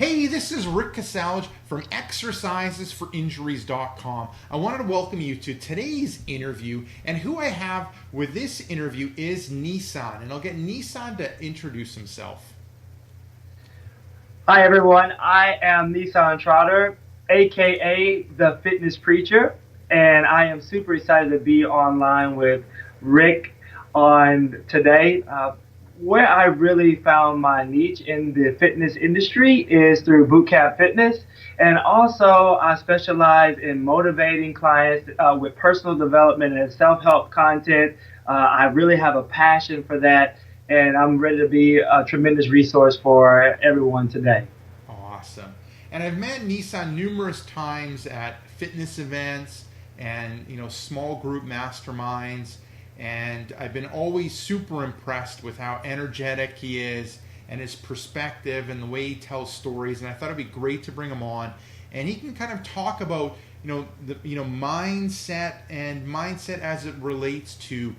Hey, this is Rick Casalage from exercisesforinjuries.com. I wanted to welcome you to today's interview, and who I have with this interview is Nisan, and I'll get Nisan to introduce himself. Hi everyone, I am Nisan Trotter, aka the Fitness Preacher, and I am super excited to be online with Rick on today. Where I really found my niche in the fitness industry is through bootcamp fitness, and also I specialize in motivating clients with personal development and self-help content. I really have a passion for that, and I'm ready to be a tremendous resource for everyone today. Awesome. And I've met Nisan numerous times at fitness events and small group masterminds, and I've been always super impressed with how energetic he is and his perspective and the way he tells stories. And I thought it'd be great to bring him on, and he can kind of talk about the mindset and mindset as it relates to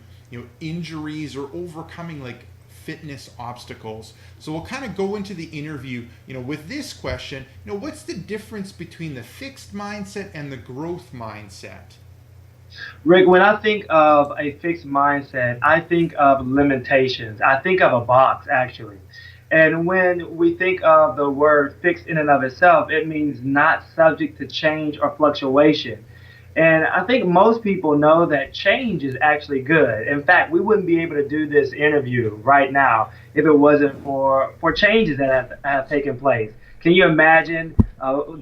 injuries or overcoming like fitness obstacles. So we'll kind of go into the interview with this question. What's the difference between the fixed mindset and the growth mindset? Rick, when I think of a fixed mindset, I think of limitations. I think of a box, actually. And when we think of the word fixed in and of itself, it means not subject to change or fluctuation. And I think most people know that change is actually good. In fact, we wouldn't be able to do this interview right now if it wasn't for changes that have taken place. Can you imagine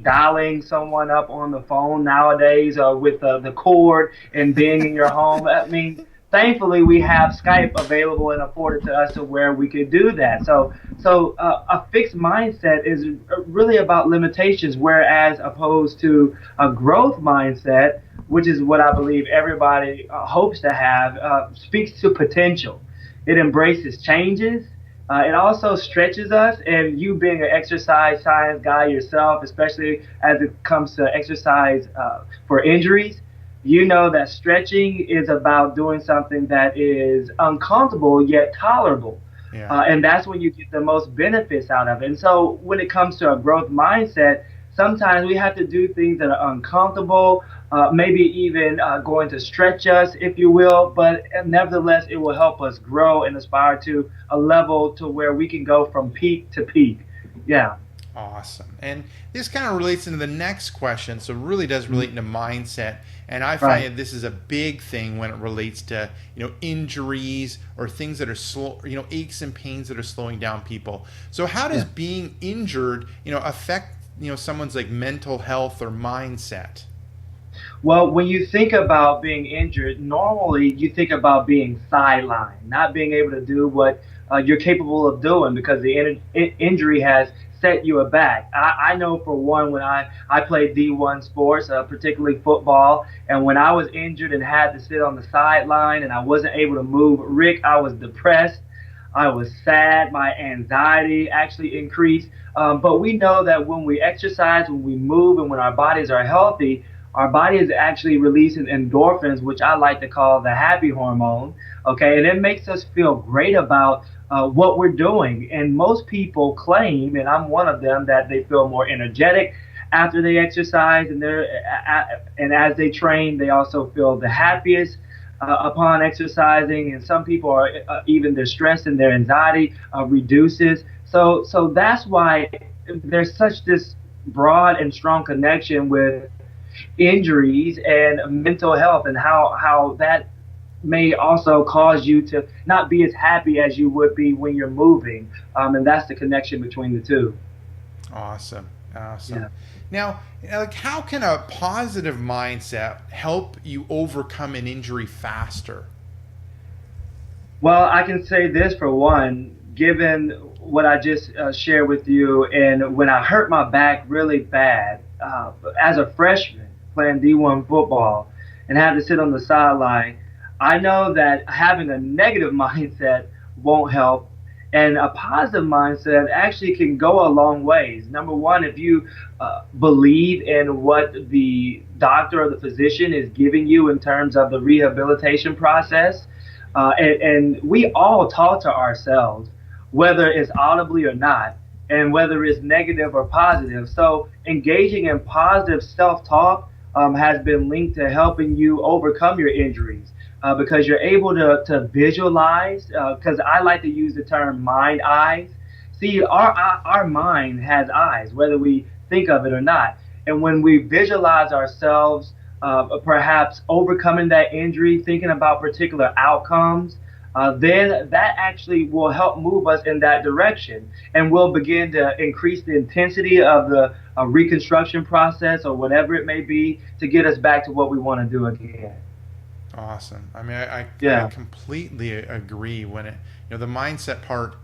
dialing someone up on the phone nowadays with the cord and being in your home? I mean, thankfully we have Skype available and afforded to us to where we could do that. So a fixed mindset is really about limitations, whereas opposed to a growth mindset, which is what I believe everybody hopes to have, speaks to potential. It embraces changes. It also stretches us, and you being an exercise science guy yourself, especially as it comes to exercise for injuries, you know that stretching is about doing something that is uncomfortable yet tolerable. Yeah. And that's when you get the most benefits out of it. And so when it comes to a growth mindset, sometimes we have to do things that are uncomfortable, maybe even going to stretch us, if you will, but nevertheless, it will help us grow and aspire to a level to where we can go from peak to peak. Yeah. Awesome. And this kind of relates into the next question. So it really does relate into mindset. And I find Right. that this is a big thing when it relates to, injuries or things that are slow, aches and pains that are slowing down people. So how does Yeah. being injured, affect, someone's like mental health or mindset? Well, when you think about being injured, normally you think about being sidelined, not being able to do what you're capable of doing because the injury has set you aback. I know for one, when I played D1 sports, particularly football, and when I was injured and had to sit on the sideline and I wasn't able to move, Rick, I was depressed. I was sad. My anxiety actually increased. But we know that when we exercise, when we move, and when our bodies are healthy, our body is actually releasing endorphins, which I like to call the happy hormone. Okay, and it makes us feel great about what we're doing. And most people claim, and I'm one of them, that they feel more energetic after they exercise, and as they train, they also feel the happiest upon exercising. And some people are even their stress and their anxiety reduces. So that's why there's such this broad and strong connection with injuries and mental health, and how that may also cause you to not be as happy as you would be when you're moving. And that's the connection between the two. Awesome. Awesome. Yeah. Now, like, how can a positive mindset help you overcome an injury faster? Well, I can say this for one, given what I just shared with you, and when I hurt my back really bad as a freshman playing D1 football and had to sit on the sideline, I know that having a negative mindset won't help. And a positive mindset actually can go a long ways. Number one, if you believe in what the doctor or the physician is giving you in terms of the rehabilitation process, and we all talk to ourselves, whether it's audibly or not. and whether it's negative or positive. So engaging in positive self-talk has been linked to helping you overcome your injuries because you're able to visualize. Because I like to use the term mind eyes. See, our mind has eyes, whether we think of it or not. And when we visualize ourselves, perhaps overcoming that injury, thinking about particular outcomes, then that actually will help move us in that direction. And we'll begin to increase the intensity of the reconstruction process or whatever it may be to get us back to what we want to do again. Awesome. I mean, I Yeah. completely agree when the mindset part,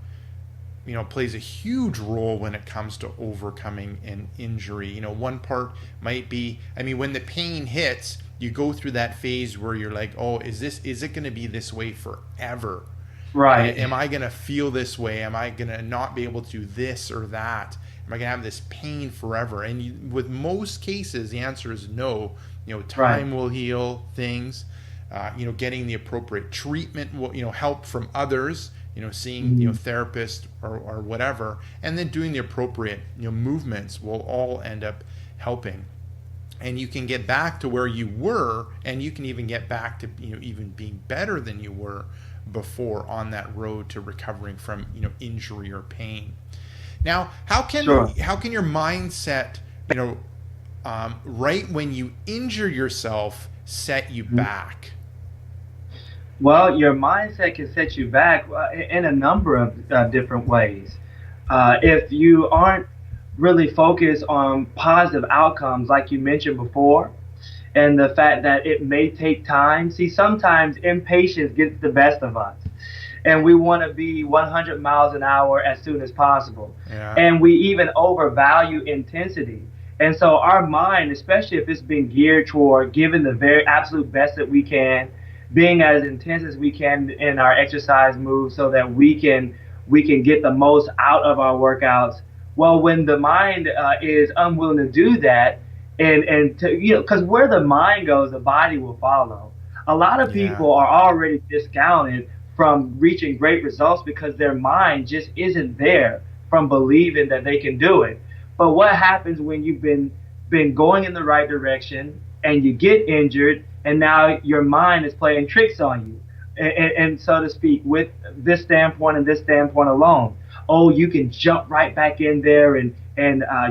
plays a huge role when it comes to overcoming an injury. One part might be, I mean, when the pain hits, you go through that phase where you're like, oh, is it going to be this way forever? Right. Am I going to feel this way? Am I going to not be able to do this or that? Am I going to have this pain forever? And with most cases, the answer is no. Right. Time will heal things. Getting the appropriate treatment will, help from others. Seeing therapists or whatever, and then doing the appropriate movements will all end up helping. And you can get back to where you were, and you can even get back to even being better than you were before on that road to recovering from injury or pain. Now, how can Sure. your mindset right when you injure yourself set you back? Well, your mindset can set you back in a number of different ways. If you aren't really focused on positive outcomes, like you mentioned before, and the fact that it may take time. See, sometimes impatience gets the best of us, and we want to be 100 miles an hour as soon as possible. Yeah. And we even overvalue intensity. And so our mind, especially if it's been geared toward giving the very absolute best that we can, being as intense as we can in our exercise moves so that we can get the most out of our workouts. Well, when the mind is unwilling to do that, and to, because where the mind goes, the body will follow. A lot of Yeah. people are already discounted from reaching great results because their mind just isn't there from believing that they can do it. But what happens when you've been going in the right direction and you get injured and now your mind is playing tricks on you, and so to speak, with this standpoint and this standpoint alone? Oh, you can jump right back in there and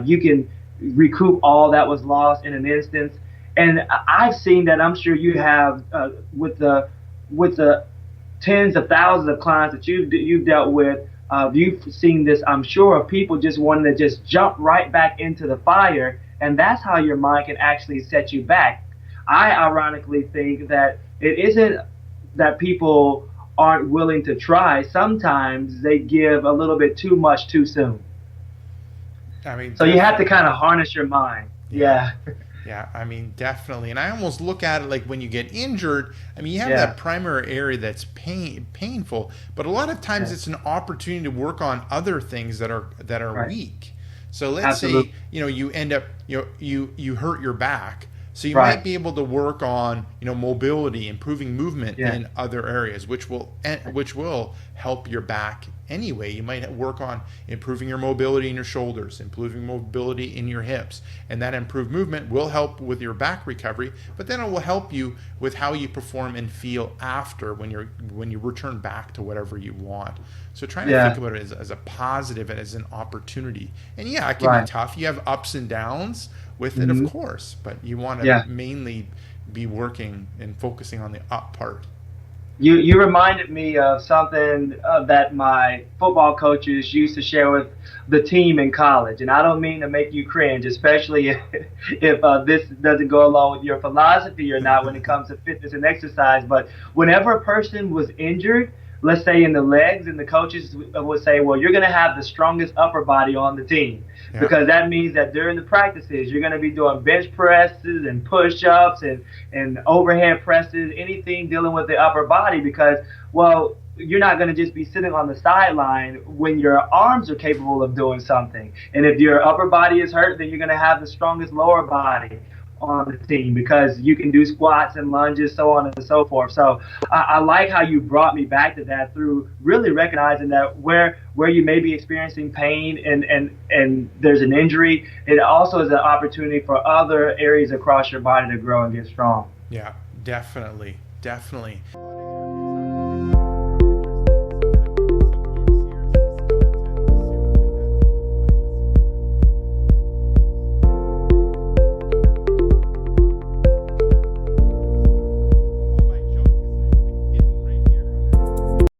you can recoup all that was lost in an instance. And I've seen that. I'm sure you have with the tens of thousands of clients that you've dealt with. You've seen this, I'm sure, of people just wanting to just jump right back into the fire, and that's how your mind can actually set you back. I ironically think that it isn't that people aren't willing to try. Sometimes they give a little bit too much too soon. I mean, So you have to definitely. kind of harness your mind. Yeah. Yeah. Yeah, I mean, definitely. And I almost look at it like when you get injured, I mean, you have Yeah. that primary area that's painful, but a lot of times Yeah. it's an opportunity to work on other things that are Right. weak. So let's say, Absolutely. you end up, you hurt your back. So you Right. might be able to work on, mobility, improving movement Yeah. in other areas, which will help your back anyway. You might work on improving your mobility in your shoulders, improving mobility in your hips, and that improved movement will help with your back recovery. But then it will help you with how you perform and feel after when you return back to whatever you want. So trying to think Yeah. about it as a positive and as an opportunity. And yeah, it can be Right. tough. You have ups and downs with it, of Hmm. course, but you want to Yeah. mainly be working and focusing on the up part. You reminded me of something that my football coaches used to share with the team in college, and I don't mean to make you cringe, especially if this doesn't go along with your philosophy or not when it comes to fitness and exercise. But whenever a person was injured, let's say in the legs, and the coaches would say, "Well, you're going to have the strongest upper body on the team." Yeah. Because that means that during the practices, you're going to be doing bench presses and push-ups and overhead presses, anything dealing with the upper body. Because, well, you're not going to just be sitting on the sideline when your arms are capable of doing something. And if your upper body is hurt, then you're going to have the strongest lower body. on the team because you can do squats and lunges, so on and so forth. So I like how you brought me back to that through really recognizing that where you may be experiencing pain and there's an injury, it also is an opportunity for other areas across your body to grow and get strong. Yeah, definitely, definitely.